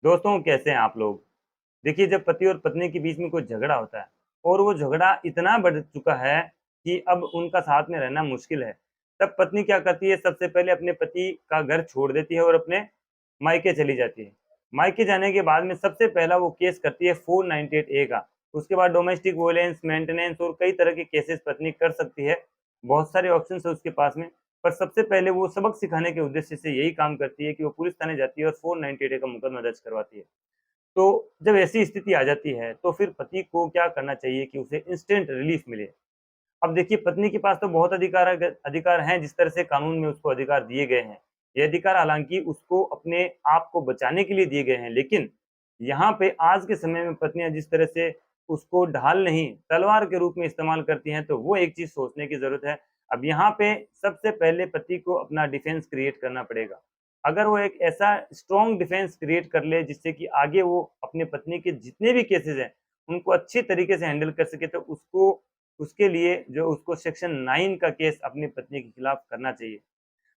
दोस्तों कैसे हैं आप लोग? देखिए जब पति और पत्नी के बीच में कोई झगड़ा होता है और वो झगड़ा इतना बढ़ चुका है कि अब उनका साथ में रहना मुश्किल है, तब पत्नी क्या करती है सबसे पहले अपने पति का घर छोड़ देती है और अपने मायके चली जाती है। मायके जाने के बाद में सबसे पहला वो केस करती है 498 ए का। उसके बाद डोमेस्टिक वॉयलेंस, मेंटेनेंस और कई तरह के केसेस पत्नी कर सकती है। बहुत सारे ऑप्शंस है उसके पास में, पर सबसे पहले वो सबक सिखाने के उद्देश्य से यही काम करती है कि वो पुलिस थाने जाती है और 498 ए का मुकदमा दर्ज करवाती है। तो जब ऐसी स्थिति आ जाती है, तो फिर पति को क्या करना चाहिए कि उसे इंस्टेंट रिलीफ मिले। अब देखिए पत्नी के पास तो बहुत अधिकार हैं जिस तरह से कानून में उसको अधिकार दिए गए हैं। ये अधिकार हालाँकि उसको अपने आप को बचाने के लिए दिए गए हैं, लेकिन यहाँ पे आज के समय में पत्नियाँ जिस तरह से उसको ढाल नहीं, तलवार के रूप में इस्तेमाल करती हैं, तो वो एक चीज़ सोचने की ज़रूरत है। अब यहाँ पे सबसे पहले पति को अपना डिफेंस क्रिएट करना पड़ेगा। अगर वो एक ऐसा स्ट्रॉन्ग डिफेंस क्रिएट कर ले जिससे कि आगे वो अपने पत्नी के जितने भी केसेज़ हैं, उनको अच्छी तरीके से हैंडल कर सके, तो उसको उसके लिए जो उसको सेक्शन 9 का केस अपनी पत्नी के खिलाफ करना चाहिए।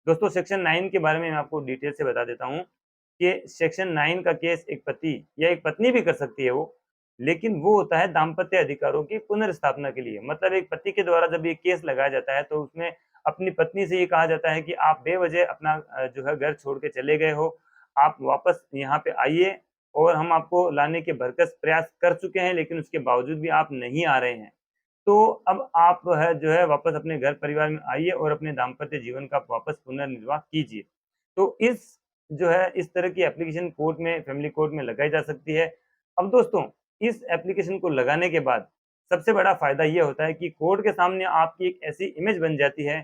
दोस्तों सेक्शन 9 के बारे में मैं आपको डिटेल से बता देता हूँ कि सेक्शन 9 का केस एक पति या एक पत्नी भी कर सकती है वो, लेकिन वो होता है दाम्पत्य अधिकारों की पुनर्स्थापना के लिए। मतलब एक पति के द्वारा जब ये केस लगाया जाता है तो उसमें अपनी पत्नी से ये कहा जाता है कि आप बेवजह अपना जो है घर छोड़ के चले गए हो, आप वापस यहाँ पे आइए और हम आपको लाने के भरसक प्रयास कर चुके हैं, लेकिन उसके बावजूद भी आप नहीं आ रहे हैं। तो अब आप है जो है वापस अपने घर परिवार में आइए और अपने दाम्पत्य जीवन का वापस पुनर्निर्वाह कीजिए। तो इस जो है इस तरह की एप्लीकेशन कोर्ट में फैमिली कोर्ट में लगाई जा सकती है। अब दोस्तों इस एप्लीकेशन को लगाने के बाद सबसे बड़ा फ़ायदा ये होता है कि कोर्ट के सामने आपकी एक ऐसी इमेज बन जाती है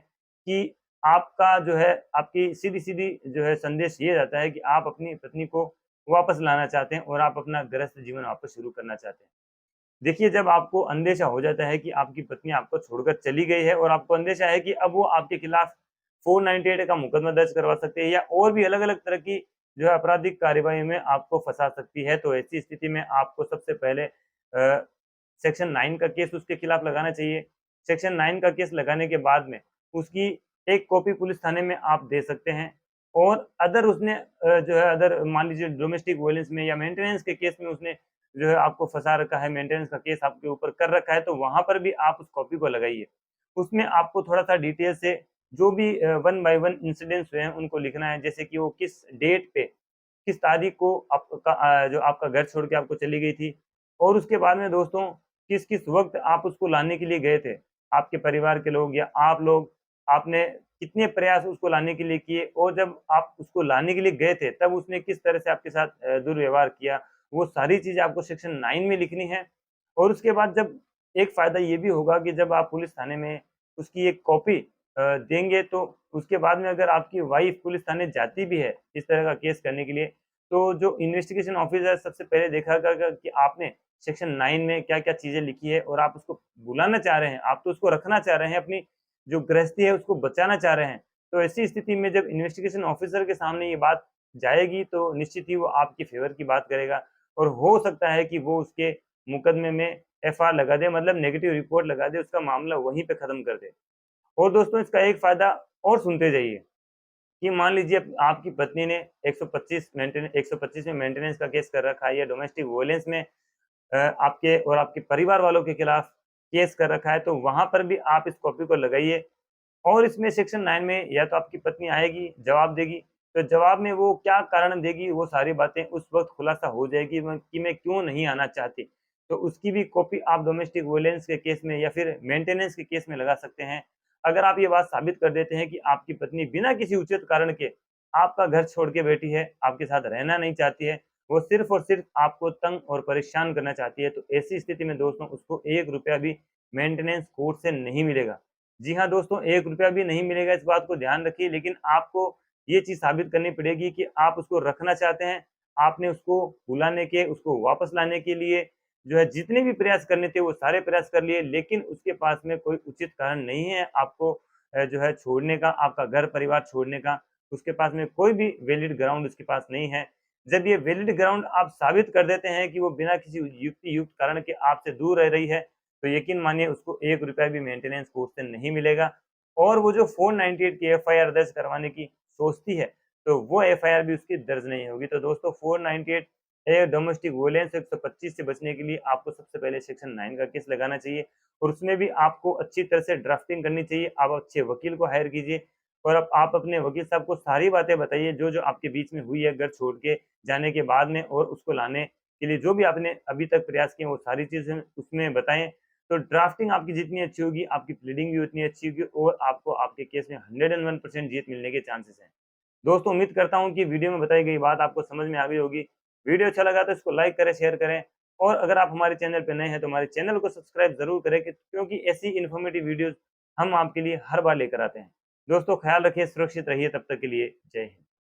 कि आपका जो है आपकी सीधी-सीधी जो है संदेश ये रहता है कि आप अपनी पत्नी को वापस लाना चाहते हैं और आप अपना गृहस्थ जीवन वापस शुरू करना चाहते हैं। देखिए, जब आपको अंदेशा हो जाता है कि आपकी पत्नी आपको छोड़कर चली गई है और आपको अंदेशा है कि अब वो आपके खिलाफ 498 का मुकदमा दर्ज करवा सकती है या और भी अलग-अलग तरह की जो है आपराधिक कार्यवाही में आपको फँसा सकती है, तो ऐसी स्थिति में आपको सबसे पहले सेक्शन 9 का केस उसके खिलाफ लगाना चाहिए। सेक्शन 9 का केस लगाने के बाद में उसकी एक कॉपी पुलिस थाने में आप दे सकते हैं और अदर उसने जो है अदर मान लीजिए डोमेस्टिक वायलेंस में या मेंटेनेंस के केस में उसने जो है आपको फँसा रखा है, मेंटेनेंस का केस आपके ऊपर कर रखा है, तो वहाँ पर भी आप उस कॉपी को लगाइए। उसमें आपको थोड़ा-सा डिटेल से जो भी वन बाय वन इंसिडेंट्स हुए हैं, उनको लिखना है। जैसे कि वो किस डेट पे, किस तारीख को आपका जो आपका घर छोड़ के आपको चली गई थी और उसके बाद में दोस्तों किस-किस वक़्त आप उसको लाने के लिए गए थे। आपके परिवार के लोग या आप लोग, आपने कितने प्रयास उसको लाने के लिए किए और जब आप उसको लाने के लिए गए थे, तब उसने किस तरह से आपके साथ दुर्व्यवहार किया। वो सारी चीज़ें आपको सेक्शन 9 में लिखनी है और उसके बाद जब एक फ़ायदा ये भी होगा कि जब आप पुलिस थाने में उसकी एक कॉपी देंगे, तो उसके बाद में अगर आपकी वाइफ़ पुलिस थाने जाती भी है इस तरह का केस करने के लिए, तो जो इन्वेस्टिगेशन ऑफ़िसर सबसे पहले देखेगा कि आपने सेक्शन 9 में क्या-क्या चीज़ें लिखी है और आप उसको बुलाना चाह रहे हैं, आप तो उसको रखना चाह रहे हैं, अपनी जो गृहस्थी है उसको बचाना चाह रहे हैं। तो ऐसी स्थिति में जब इन्वेस्टिगेशन ऑफ़िसर के सामने ये बात जाएगी, तो निश्चित ही वो आपके फ़ेवर की बात करेगा और हो सकता है कि वो उसके मुकदमे में एफआईआर लगा दे, मतलब नेगेटिव रिपोर्ट लगा दे, उसका मामला वहीं पे खत्म कर दे। और दोस्तों इसका एक फ़ायदा और सुनते जाइए कि मान लीजिए आपकी पत्नी ने 125 में मेंटेनेंस का केस कर रखा है या डोमेस्टिक वॉयलेंस में आपके और आपके परिवार वालों के खिलाफ केस कर रखा है, तो वहाँ पर भी आप इस कॉपी को लगाइए और इसमें सेक्शन 9 में या तो आपकी पत्नी आएगी, जवाब देगी, तो जवाब में वो क्या कारण देगी, वो सारी बातें उस वक़्त खुलासा हो जाएगी कि मैं क्यों नहीं आना चाहती। तो उसकी भी कॉपी आप डोमेस्टिक वॉयलेंस के केस में या फिर मेंटेनेंस के केस में लगा सकते हैं। अगर आप ये बात साबित कर देते हैं कि आपकी पत्नी बिना किसी उचित कारण के आपका घर छोड़ के बैठी है, आपके साथ रहना नहीं चाहती है, वो सिर्फ़ और सिर्फ़ आपको तंग और परेशान करना चाहती है, तो ऐसी स्थिति में दोस्तों उसको ₹1 भी मेंटेनेंस कोर्ट से नहीं मिलेगा। जी हाँ दोस्तों, ₹1 भी नहीं मिलेगा, इस बात को ध्यान रखिए, लेकिन आपको ये चीज़ साबित करनी पड़ेगी कि आप उसको रखना चाहते हैं। आपने उसको बुलाने के, उसको वापस लाने के लिए जो है जितने भी प्रयास करने थे वो सारे प्रयास कर लिए, लेकिन उसके पास में कोई उचित कारण नहीं है आपको जो है छोड़ने का, आपका घर-परिवार छोड़ने का। उसके पास में कोई भी वैलिड ग्राउंड उसके पास नहीं है। जब ये वैलिड ग्राउंड आप साबित कर देते हैं कि वो बिना किसी युक्ति-युक्त कारण के आपसे दूर रह रही है, तो यकीन मानिए उसको ₹1 भी मेंटेनेंस कोर्ट से नहीं मिलेगा और वो जो 498 की एफआईआर दर्ज करवाने की सोचती है, तो वो एफआईआर भी उसकी दर्ज नहीं होगी। तो दोस्तों 498 डोमेस्टिक वोयलेंस 125 से बचने के लिए आपको सबसे पहले सेक्शन 9 का केस लगाना चाहिए और उसमें भी आपको अच्छी तरह से ड्राफ्टिंग करनी चाहिए। आप अच्छे वकील को हायर कीजिए और अब आप अपने वकील साहब को सारी बातें बताइए जो आपके बीच में हुई है घर छोड़ के जाने के बाद में, और उसको लाने के लिए जो भी आपने अभी तक प्रयास किए वो सारी चीज़ें उसमें बताएँ। तो ड्राफ्टिंग आपकी जितनी अच्छी होगी, आपकी प्लीडिंग भी उतनी अच्छी होगी और आपको आपके केस में 101% जीत मिलने के चांसेस हैं। दोस्तों उम्मीद करता हूँ कि वीडियो में बताई गई बात आपको समझ में आ गई होगी। वीडियो अच्छा लगा तो इसको लाइक करें, शेयर करें और अगर आप हमारे चैनल पे नए हैं तो हमारे चैनल को सब्सक्राइब ज़रूर करें क्योंकि ऐसी इन्फॉर्मेटिव वीडियोज़ हम आपके लिए हर बार लेकर आते हैं। दोस्तों ख्याल रखिए, सुरक्षित रहिए, तब तक के लिए जय हिंद।